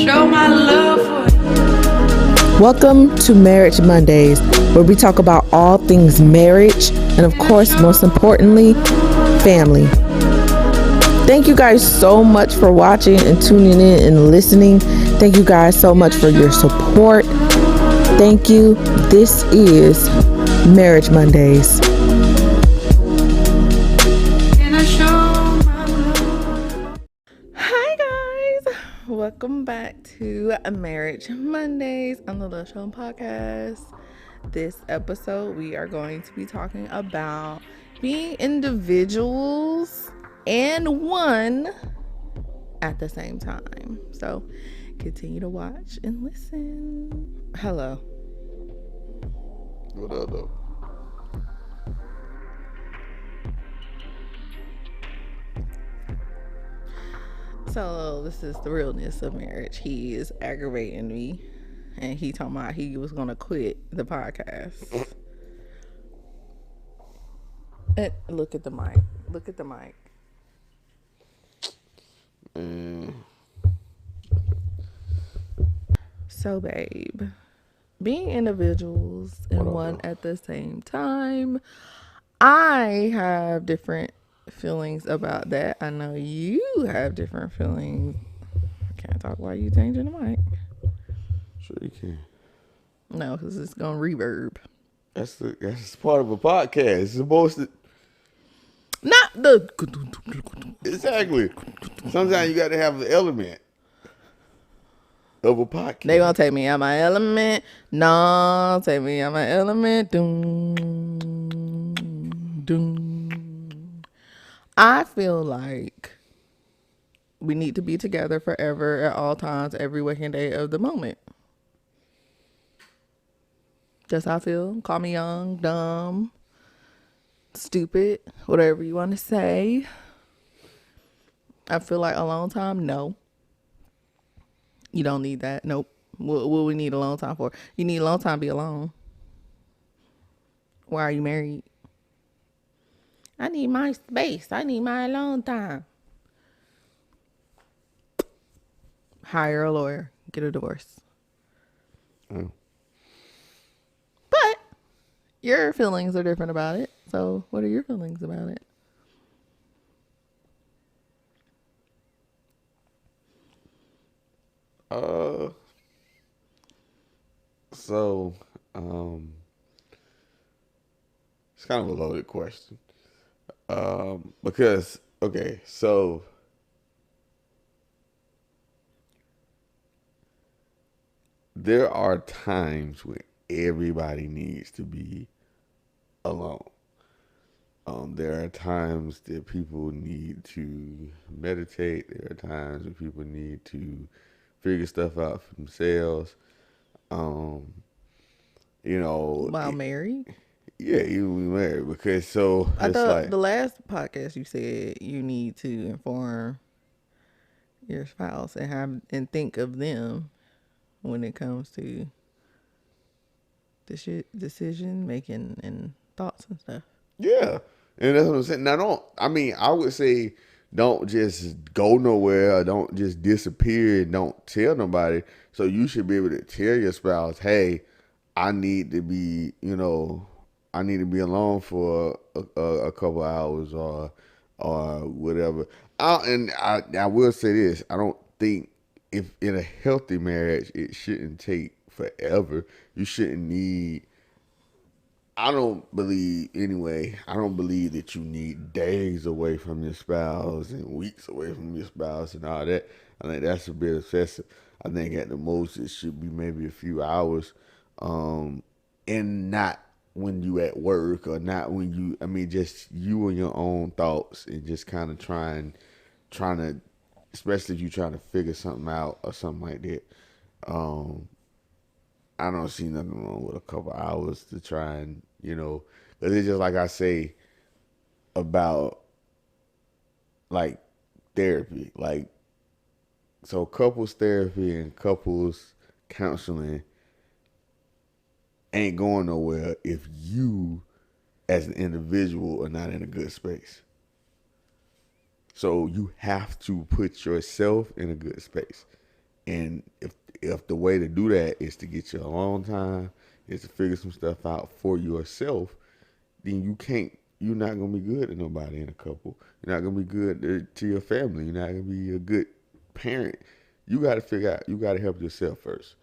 show my love for you. Welcome to Marriage Mondays, where we talk about all things marriage and, of course, most importantly, family. Thank you guys so much for watching and tuning in and listening. Thank you guys so much for your support. Thank you. This is Marriage Mondays. Hi guys. Welcome back to Marriage Mondays on the Little Show Podcast. This episode, we are going to be talking about being individuals and one at the same time. So continue to watch and listen. Hello. What up, though? So this is the realness of marriage. He is aggravating me, and he talking about he was gonna quit the podcast. And look at the mic. Look at the mic. So, babe, being individuals and one at the same time, I have different feelings about that. I know you have different feelings. I can't talk while you changing the mic. Sure you can. No, because it's gonna reverb. That's part of a podcast. It's supposed to. Not the. Exactly. Sometimes you got to have the element of a podcast. They gonna take me out my element. No, take me out my element. Doom, doom. I feel like we need to be together forever at all times, every waking day of the moment. That's how I feel. Call me young, dumb, stupid, whatever you want to say. I feel like a long time, no. You don't need that. Nope. What we need a long time for? You need a long time to be alone. Why are you married? I need my space. I need my alone time. Hire a lawyer. Get a divorce. Oh. But your feelings are different about it. So what are your feelings about it? So, it's kind of a loaded question. Because, okay, so there are times when everybody needs to be alone. There are times that people need to meditate. There are times when people need to figure stuff out for themselves. While married? Yeah, even married, because so I it's thought like the last podcast you said you need to inform your spouse and think of them when it comes to decision making and thoughts and stuff. yeah, and that's what I'm saying. Now, I would say don't just go nowhere or don't just disappear and don't tell nobody. So you should be able to tell your spouse, hey, I need to be alone for a couple hours or whatever. I will say this: I don't think if in a healthy marriage it shouldn't take forever. You shouldn't need. I don't believe that you need days away from your spouse and weeks away from your spouse and all that. I think that's a bit excessive. I think at the most it should be maybe a few hours, and not when you at work or not when just you and your own thoughts and just kind of trying to, especially if you're trying to figure something out or something like that. I don't see nothing wrong with a couple hours to try and, because it's just like I say about like therapy. Like, so couples therapy and couples counseling ain't going nowhere if you as an individual are not in a good space. So you have to put yourself in a good space. And if the way to do that is to get you alone time, is to figure some stuff out for yourself, then you're not gonna be good to nobody in a couple. You're not gonna be good to your family. You're not gonna be a good parent. You got to figure out. You got to help yourself first.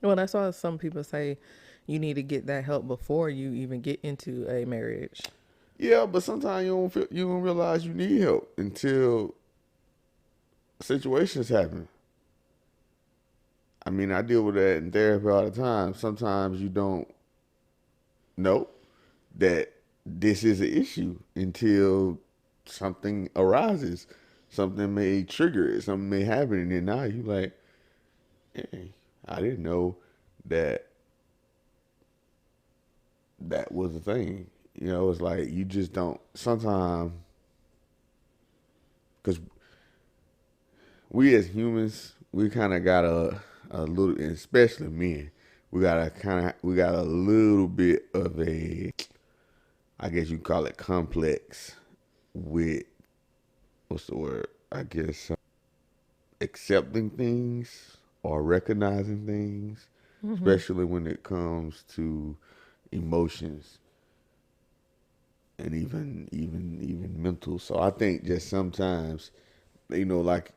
Well, that's why some people say you need to get that help before you even get into a marriage. Yeah, but sometimes you don't realize you need help until situations happen. I mean, I deal with that in therapy all the time. Sometimes you don't know that this is an issue until something arises. Something may trigger it. Something may happen, and then now you like, hey, I didn't know that that was a thing. You know, it's like you just don't. Sometimes, because we as humans, we kind of got a little, and especially men, we got a little bit of a, I guess you call it complex with, what's the word? I guess accepting things or recognizing things, especially when it comes to emotions and even mental. So I think just sometimes, like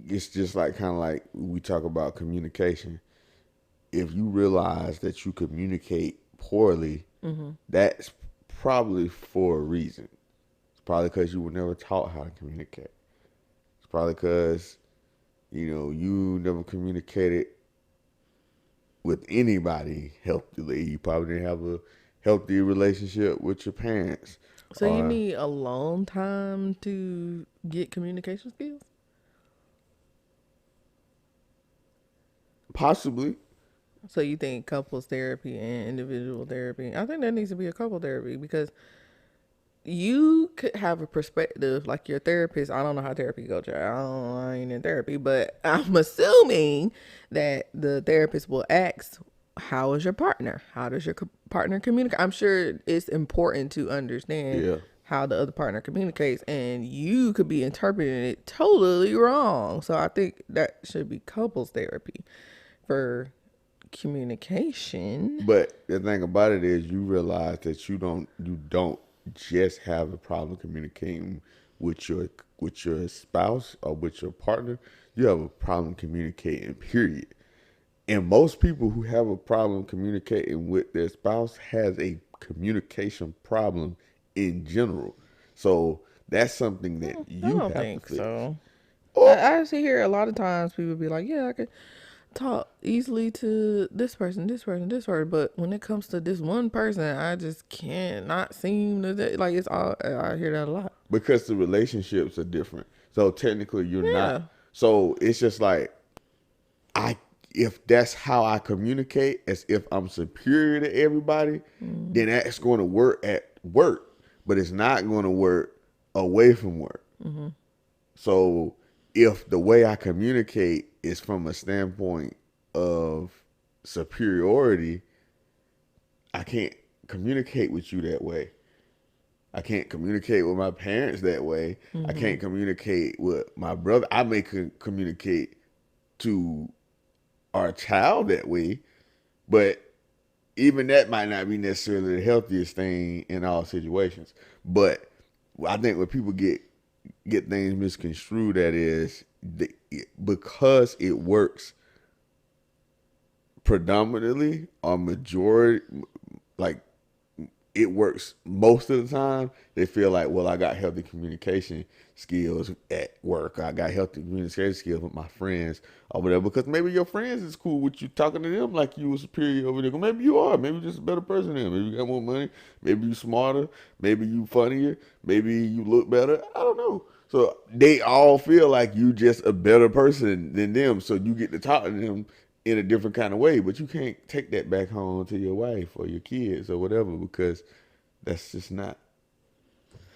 it's just like kind of like we talk about communication. If you realize that you communicate poorly, that's probably for a reason. It's probably because you were never taught how to communicate. It's probably because, you never communicated with anybody healthily. You probably didn't have a healthy relationship with your parents. So you need alone time to get communication skills? Possibly. So you think couples therapy and individual therapy? I think there needs to be a couple therapy because you could have a perspective like your therapist. I don't know how therapy goes. I ain't in therapy, but I'm assuming that the therapist will ask, how is your partner? How does your partner communicate? I'm sure it's important to understand how the other partner communicates, and you could be interpreting it totally wrong. So I think that should be couples therapy for communication. But the thing about it is, you realize that you don't just have a problem communicating with your spouse or with your partner. You have a problem communicating, period. And most people who have a problem communicating with their spouse has a communication problem in general. So that's something that I you don't have think to fix. so. Or I see here a lot of times people be like, yeah, I could talk easily to this person, but when it comes to this one person, I just cannot seem to like it's all. I hear that a lot. because the relationships are different. So technically you're Yeah. not. So it's just like, if that's how I communicate, as if I'm superior to everybody, then that's going to work at work, but it's not going to work away from work. So if the way I communicate is from a standpoint of superiority, I can't communicate with you that way. I can't communicate with my parents that way. I can't communicate with my brother. I may communicate to our child that way, but even that might not be necessarily the healthiest thing in all situations. But I think when people get things misconstrued, that is because it works predominantly or majority, like it works most of the time, they feel like, well, I got healthy communication skills at work. I got healthy communication skills with my friends or whatever. Because maybe your friends is cool with you talking to them like you were superior over there. Maybe you are. Maybe you're just a better person than them. Maybe you got more money. Maybe you smarter. Maybe you funnier. Maybe you look better. I don't know. So they all feel like you just a better person than them. So you get to talk to them in a different kind of way, but you can't take that back home to your wife or your kids or whatever, because that's just not.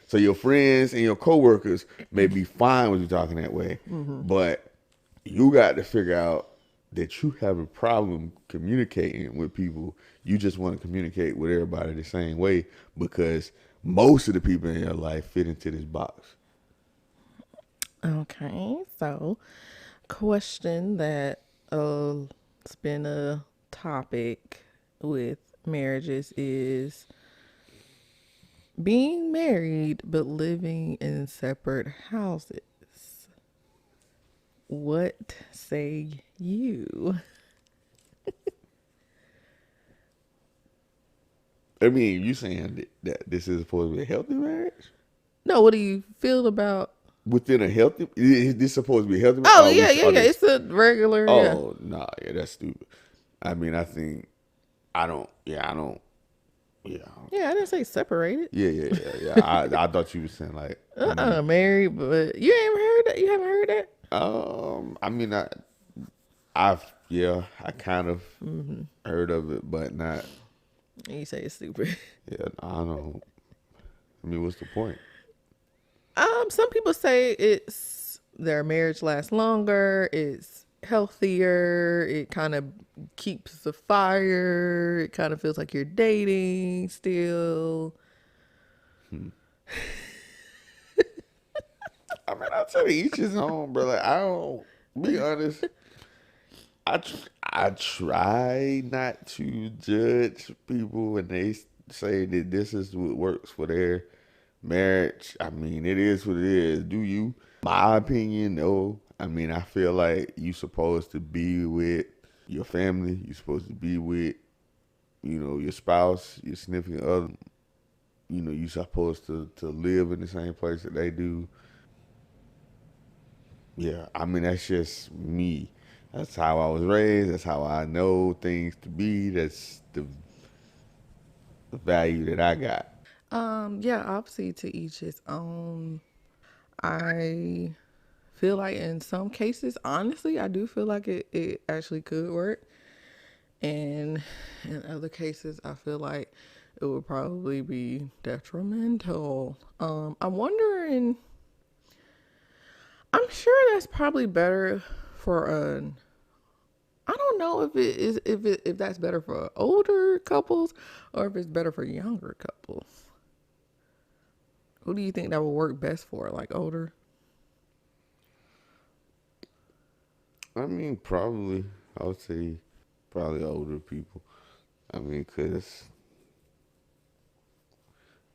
So your friends and your coworkers may be fine with you talking that way, but you got to figure out that you have a problem communicating with people. You just want to communicate with everybody the same way because most of the people in your life fit into this box. Okay, so question that it's been a topic with marriages is being married but living in separate houses. What say you? I mean, you saying that this is supposed to be a healthy marriage? No, what do you feel about? Within a healthy, is this supposed to be a healthy marriage? Oh, yeah. It's a regular, yeah. Oh, nah, yeah, that's stupid. I mean, I think, I don't, yeah, I don't, yeah. Yeah, I didn't say separated. Yeah. I thought you were saying like, Married, but you ain't heard that? You haven't heard that? I mean, I kind of heard of it, but not, You say it's stupid. yeah, I don't, I mean, what's the point? Some people say it's their marriage lasts longer, it's healthier, it kind of keeps the fire, it kind of feels like you're dating still. I mean, I'll tell you, each his own, bro. Like, I don't, be honest, I try not to judge people when they say that this is what works for their marriage. I mean, it is what it is. Do you? My opinion, no. I mean, I feel like you supposed to be with your family. You're supposed to be with, your spouse, your significant other. You're supposed to live in the same place that they do. Yeah, I mean, that's just me. That's how I was raised. That's how I know things to be. That's the value that I got. Yeah, obviously to each his own. I feel like in some cases, honestly, I do feel like it actually could work. And in other cases, I feel like it would probably be detrimental. I'm wondering, I'm sure that's probably better for I don't know if it is if that's better for older couples or if it's better for younger couples. Who do you think that would work best for? Like older? I mean, probably, I would say probably older people. I mean, because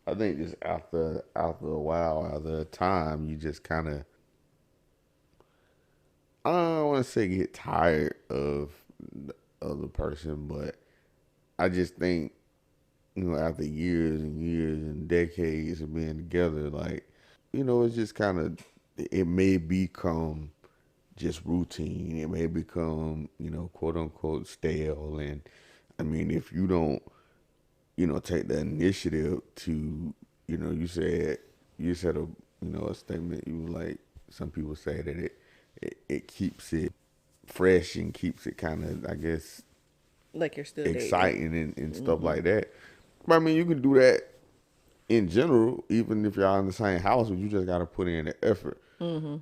I think just after a while, after a time, you just kind of, I don't want to say get tired of the other person, but I just think, after years and years and decades of being together, like, it's just kind of, it may become just routine. It may become, quote unquote stale. And I mean, if you don't, take the initiative to, you said a statement. You were like, some people say that it keeps it fresh and keeps it kind of, I guess, Like you're still dating. exciting and stuff like that. But I mean, you can do that in general, even if y'all in the same house, but you just got to put in the effort.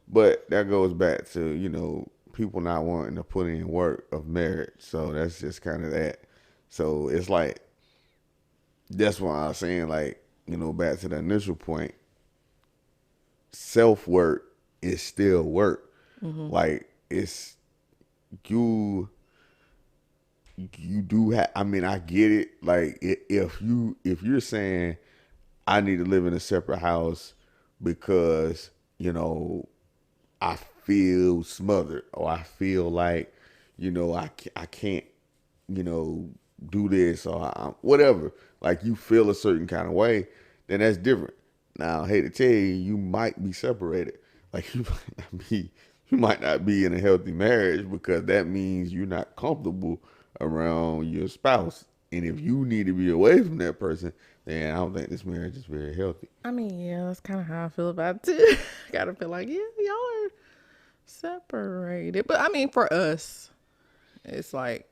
But that goes back to, people not wanting to put in work of marriage. So that's just kind of that. So it's like, that's why I was saying, like, back to the initial point, self work is still work. Like, it's, you you do have, I mean, I get it. Like, if you're saying I need to live in a separate house because, I feel smothered, or I feel like, I can't, do this, or whatever. Like, you feel a certain kind of way, then that's different. Now, I hate to tell you, you might be separated. Like, you might not be in a healthy marriage because that means you're not comfortable around your spouse. And if you need to be away from that person, then I don't think this marriage is very healthy. I mean, yeah, that's kind of how I feel about it too. Gotta feel like, yeah, y'all are separated. But I mean, for us, it's like,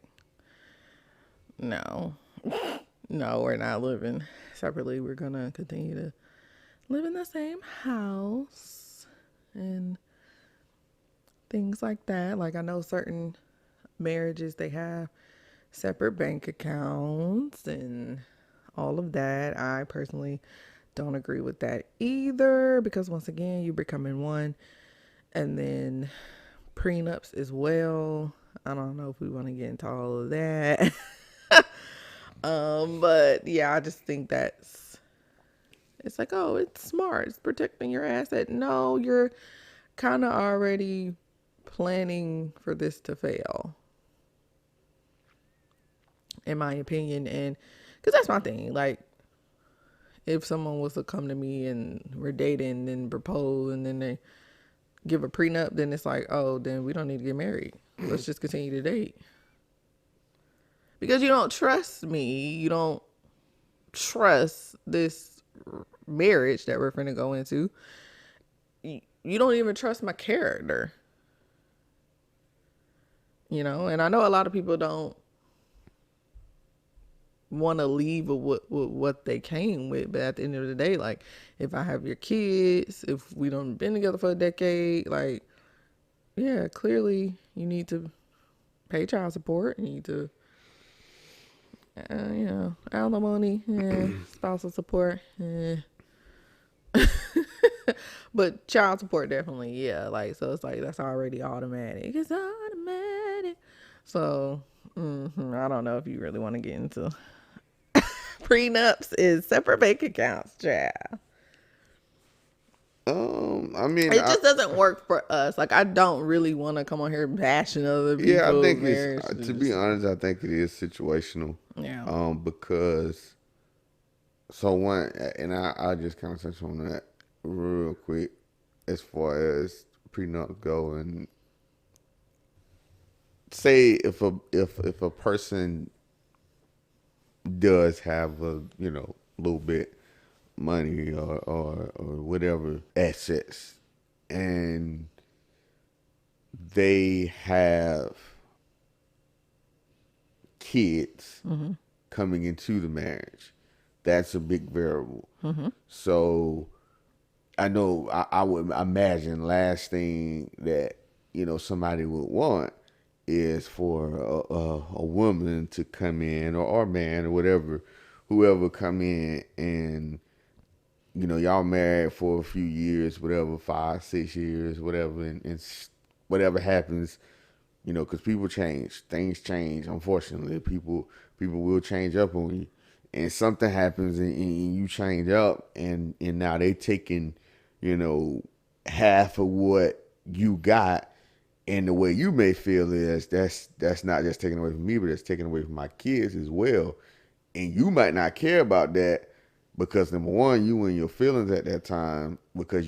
no, no, we're not living separately. We're gonna continue to live in the same house and things like that. Like, I know certain marriages, they have separate bank accounts and all of that. I personally don't agree with that either because, once again, you're becoming one, and then prenups as well. I don't know if we want to get into all of that. But yeah, I just think it's like, oh, it's smart. It's protecting your asset. No, you're kind of already planning for this to fail, in my opinion. And because that's my thing. Like, if someone was to come to me and we're dating and propose and then they give a prenup, then it's like, oh, then we don't need to get married. Let's just continue to date. Because you don't trust me. You don't trust this marriage that we're finna go into. You don't even trust my character. You know, and I know a lot of people don't want to leave with what they came with, but at the end of the day, like, if I have your kids, if we don't been together for a decade, like, yeah, clearly you need to pay child support. You need to, alimony, spousal support, but child support definitely, yeah. Like, so it's like that's already automatic. It's automatic. So I don't know if you really want to get into prenups is separate bank accounts, child. I mean, It just doesn't work for us. Like, I don't really want to come on here bashing other people. yeah, I think marriage. it's, to be honest, I think it is situational. Yeah. Because, so one, and I just kind of touch on that real quick as far as prenups go. And say if a person does have a little bit money or whatever assets, and they have kids coming into the marriage, that's a big variable. So I know I would imagine last thing that somebody would want is for a woman to come in, or man, or whoever come in, and y'all married for a few years, whatever, 5-6 years, whatever, and whatever happens, because people change, things change. Unfortunately, people will change up on you, and something happens, and you change up, and now they taking, half of what you got. And the way you may feel is that's not just taken away from me, but it's taken away from my kids as well. And you might not care about that because, number one, you and your feelings at that time, because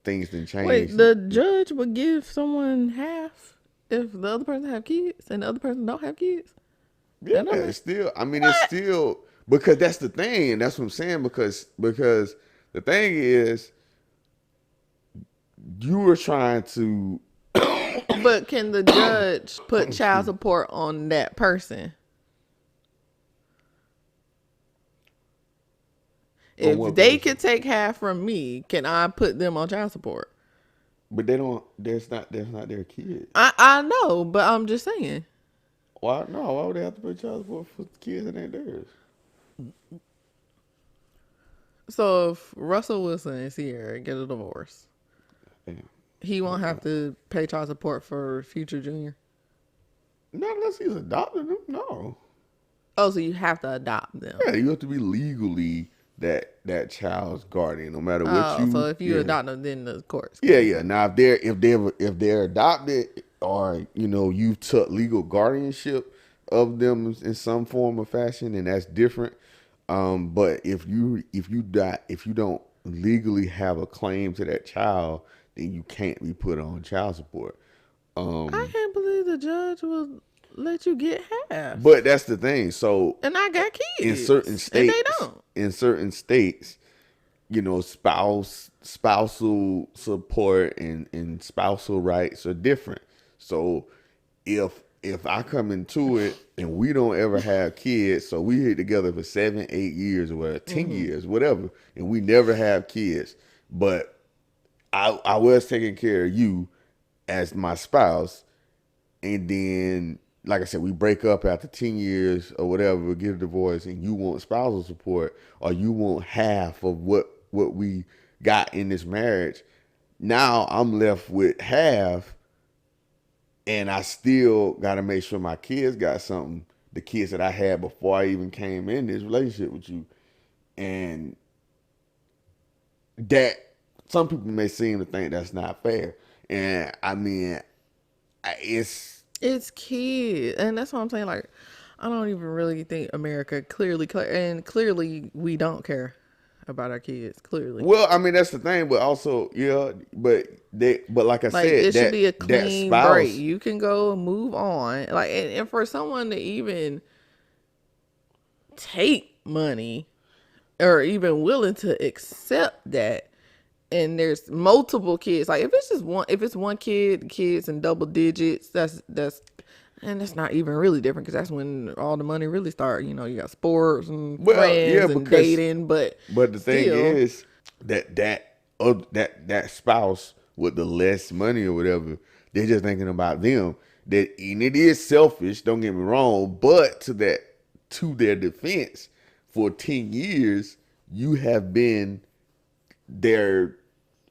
things didn't change. Wait, the judge would give someone half if the other person have kids and the other person don't have kids? Yeah, it's still, I mean, it's still, because that's the thing. And that's what I'm saying, because the thing is, you were trying to... But can the judge put child support on that person? If they could take half from me, can I put them on child support? But they don't. That's not their kids. I know, but I'm just saying. Why? No. Why would they have to pay child support for kids that ain't theirs? So if Russell Wilson is here and get a divorce, he won't have to pay child support for future Junior? Not unless he's adopted them. No. Oh, so you have to adopt them. Yeah, you have to be legally that child's guardian, no matter what you. So if you adopt them, then the courts. Yeah. Now if they're adopted, or you took legal guardianship of them in some form or fashion, and that's different. But if you don't legally have a claim to that child, then you can't be put on child support. I can't believe the judge will let you get half. But that's the thing. So, and I got kids in certain states, and they don't. In certain states, spousal support and spousal rights are different. So if I come into it and we don't ever have kids, so we hit together for 7-8 years or whatever, 10 years, whatever, and we never have kids, but I was taking care of you as my spouse, and then, like I said, we break up after 10 years or whatever, get a divorce, and you want spousal support, or you want half of what we got in this marriage. Now I'm left with half, and I still got to make sure my kids got something. The kids that I had before I even came in this relationship with you, and that some people may seem to think that's not fair. And I mean, It's kids, and that's what I'm saying. Like, I don't even really think America clearly we don't care about our kids. Clearly, well, I mean that's the thing, but also but like I like said, it should be a that clean break. spouse. You can go and move on. Like, and for someone to even take money or even willing to accept that, and there's multiple kids, like if it's one kid, kids in double digits, and that's not even really different, because that's when all the money really start. You got sports and Well, yeah, friends and because dating, but the thing still, is that spouse with the less money or whatever, they're just thinking about them. And it is selfish. Don't get me wrong, but to their defense, for 10 years, you have been their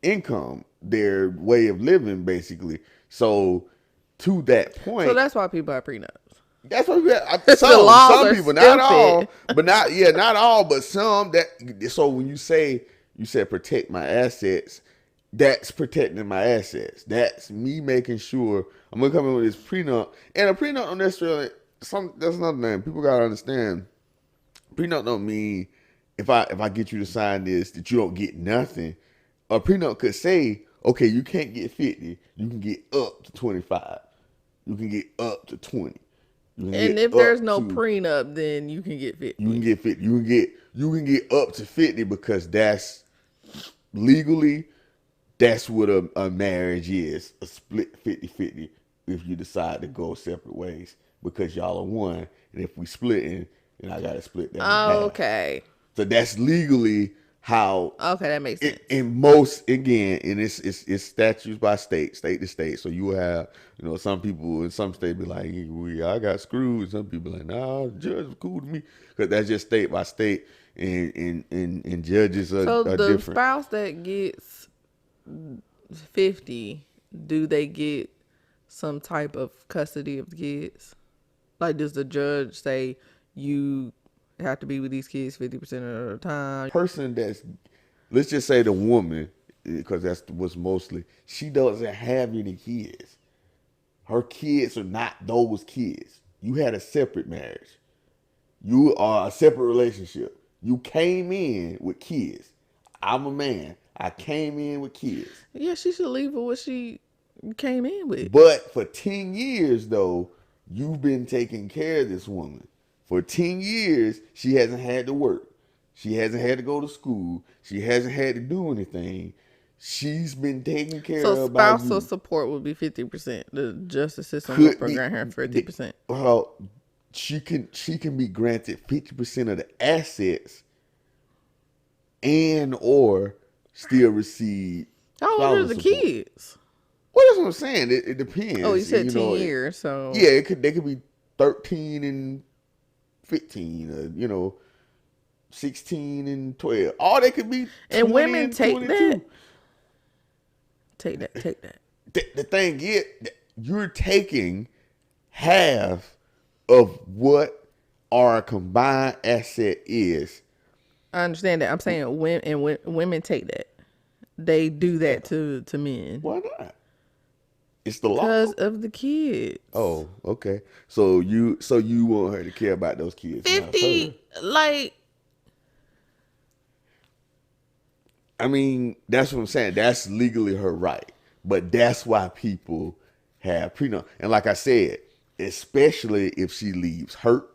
income, their way of living, basically. So to that point, so that's why people have prenups. that's what we got. The laws Some are people, not all, stupid. but not all, but some. That so when you said protect my assets, that's protecting my assets. That's me making sure I'm gonna come in with this prenup, and a prenup don't necessarily that's another thing. People gotta understand. Prenup don't mean if I get you to sign this that you don't get nothing. A prenup could say, okay, you can't get 50, you can get up to 25, you can get up to 20. And if there's no prenup, then you can get 50. You can get 50. You can get up to 50 because that's legally that's what a marriage is. A split 50-50 if you decide to go separate ways because y'all are one. And if we splitting, then I gotta split that in half. Okay. So that's legally how. Okay, that makes sense. In most, again, and it's statutes by state to state. So you will have, some people in some states be like, I got screwed. Some people like, nah, the judge was cool to me, because that's just state by state, and judges are So the different. spouse that gets 50, do they get some type of custody of the kids? Like, does the judge say you have to be with these kids 50% of the time? Person let's just say the woman, because that's what's mostly, she doesn't have any kids. Her kids are not those kids. You had a separate marriage. You are a separate relationship. You came in with kids. I'm a man. I came in with kids. Yeah, she should leave with what she came in with. But for 10 years, though, you've been taking care of this woman. For 10 years, she hasn't had to work. She hasn't had to go to school. She hasn't had to do anything. She's been taken care of by you. So spousal support would be 50%. The justice system would program her 50%. Well, she can be granted 50% of the assets and or still receive. How old are the support. kids? Well, that's what I'm saying. It depends. Oh, you said 10 years, so yeah, they could be 13 and 15, 16 and 12. Or they could be 20 and women take 22. that. Take that. The thing is, you're taking half of what our combined asset is. I understand that. I'm saying women take that. They do that to men. Why not? It's the law. Because of the kids. Oh, okay. So you want her to care about those kids? 50, like. I mean, that's what I'm saying. That's legally her right. But that's why people have prenup. And like I said, especially if she leaves hurt,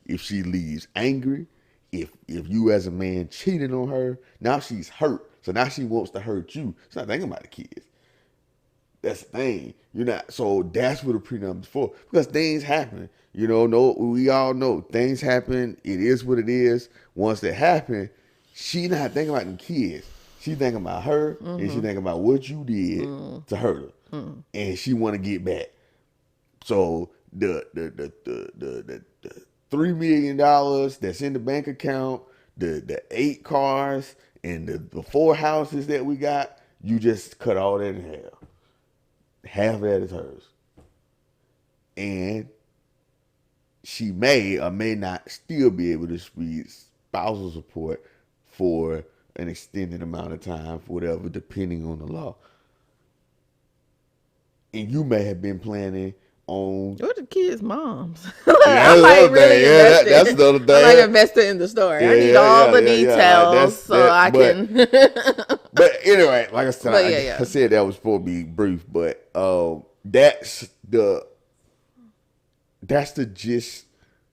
if she leaves angry, if you as a man cheated on her, now she's hurt. So now she wants to hurt you. She's not thinking about the kids. That's the thing. You're not. So that's what a prenup is for. Because things happen. No, we all know things happen. It is what it is. Once that happen, she not thinking about the kids. She thinking about her, and she thinking about what you did to hurt her, and she want to get back. So the $3 million that's in the bank account, the 8 cars, and the 4 houses that we got, you just cut all that in half. Half of that is hers. and she may or may not still be able to receive spousal support for an extended amount of time, for whatever, depending on the law. And you may have been planning on. What the kids' moms? Yeah, I'm that's like the other really thing. Yeah, invested. that's the other thing. I'm like invested in the story. Yeah, I need yeah, all the yeah, yeah, like, details so I but, can. but anyway, like I said, But yeah. I said that was supposed to be brief, but that's the gist.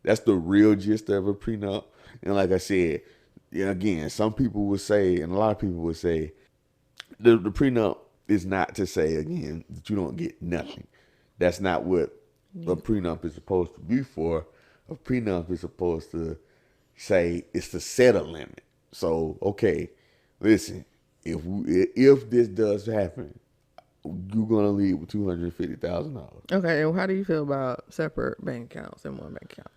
That's the real gist of a prenup. And like I said, yeah, again, some people would say, and a lot of people would say, the prenup is not to say again that you don't get nothing. That's not what a prenup is supposed to be for. A prenup is supposed to say it's to set a limit. So okay, listen, if this does happen, you're gonna leave with $250,000. Okay, and how do you feel about separate bank accounts in one bank account?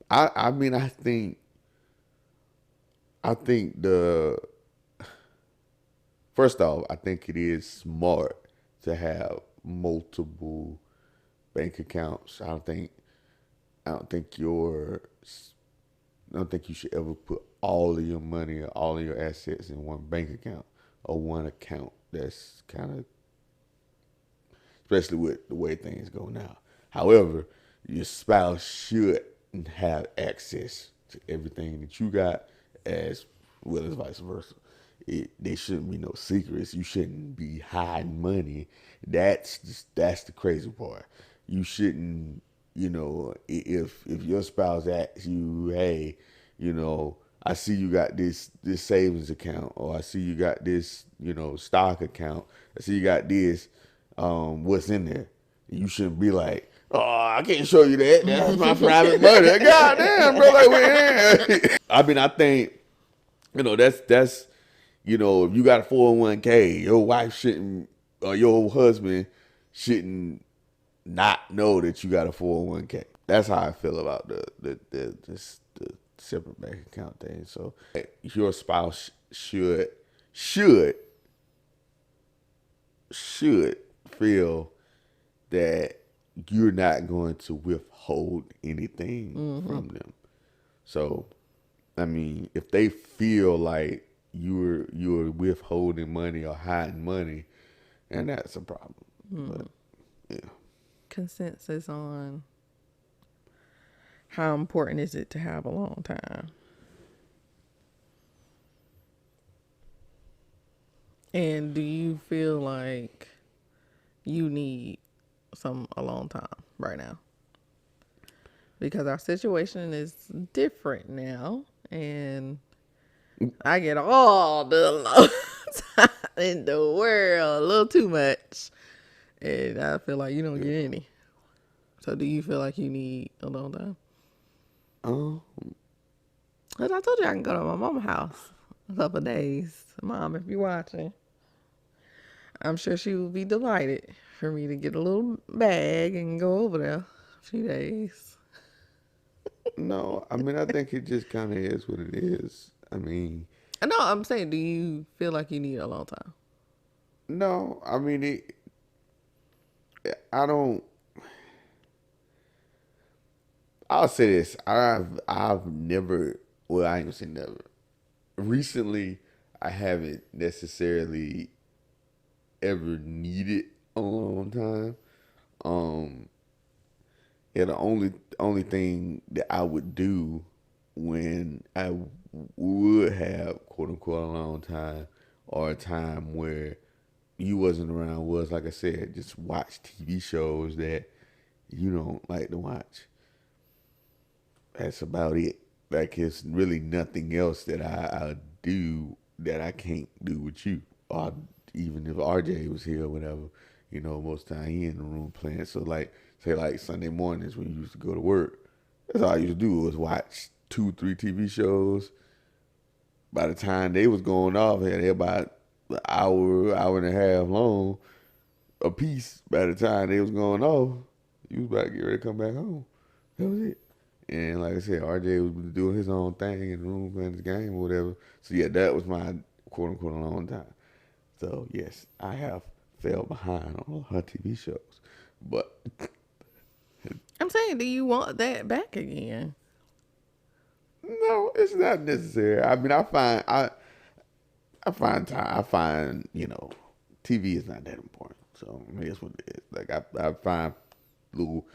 I mean, I think the first off, I think it is smart to have multiple bank accounts. I don't think you should ever put all of your money or all of your assets in one bank account or one account. That's kind of, especially with the way things go now. However, your spouse should have access to everything that you got, as well as vice versa. There shouldn't be no secrets. You shouldn't be hiding money. That's the crazy part. You shouldn't, if your spouse asks you, hey, I see you got this savings account, or I see you got this, stock account. I see you got this. What's in there? You shouldn't be like, oh, I can't show you that. That's my private money. God damn, bro, like I mean, I think, that's if you got a 401k, your wife shouldn't, or your husband shouldn't not know that you got a 401k. That's how I feel about the separate bank account thing. So your spouse should feel that you're not going to withhold anything from them. So, I mean, if they feel like you're withholding money or hiding money, and that's a problem. But yeah. Consensus on how important is it to have a long time? And do you feel like you need a long time right now? Because our situation is different now, and I get all the long time in the world, a little too much, and I feel like you don't get any. So do you feel like you need a long time? Cause I told you I can go to my mama's house a couple of days. Mom, if you're watching, I'm sure she will be delighted for me to get a little bag and go over there a few days. No, I mean, I think it just kind of is what it is. I mean, No, I'm saying, do you feel like you need a long time? no, I mean, I don't. I'll say this: I've never. Well, I ain't gonna say never. Recently, I haven't necessarily ever needed a long time. Um, Yeah, the only thing that I would do when I would have quote unquote a long time, or a time where you wasn't around, was, like I said, just watch TV shows that you don't like to watch. That's about it. Like, it's really nothing else that I do that I can't do with you. Or even if RJ was here or whatever, most of the time he in the room playing. So like, say like Sunday mornings when you used to go to work, that's all I used to do was watch 2, 3 TV shows. By the time they was going off, they're about an hour and a half long a piece. By the time they was going off, you was about to get ready to come back home. That was it. And like I said, RJ was doing his own thing in the room playing his game or whatever. So yeah, that was my quote unquote a long time. So yes, I have fell behind on her TV shows. But I'm saying, do you want that back again? no, it's not necessary. I mean, I find TV is not that important. So I mean, that's what it is. Like I find little.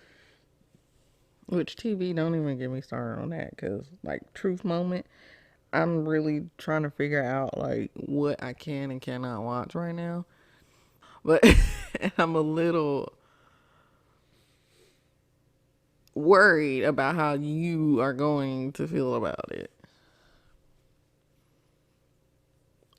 Which TV, don't even get me started on that, because like truth moment, I'm really trying to figure out like what I can and cannot watch right now. But I'm a little worried about how you are going to feel about it.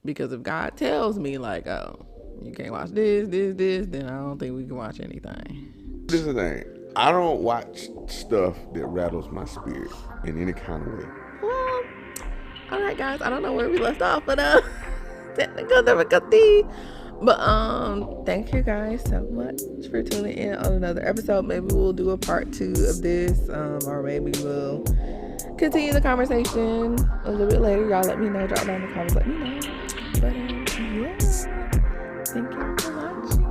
Because if God tells me like, oh, you can't watch this, then I don't think we can watch anything. This is the thing. I don't watch stuff that rattles my spirit in any kind of way. Well, all right, guys. I don't know where we left off, but technical difficulty. But thank you guys so much for tuning in on another episode. Maybe we'll do a part 2 of this, or maybe we'll continue the conversation a little bit later. Y'all let me know. Drop down in the comments. Let me know. But yeah, thank you for watching.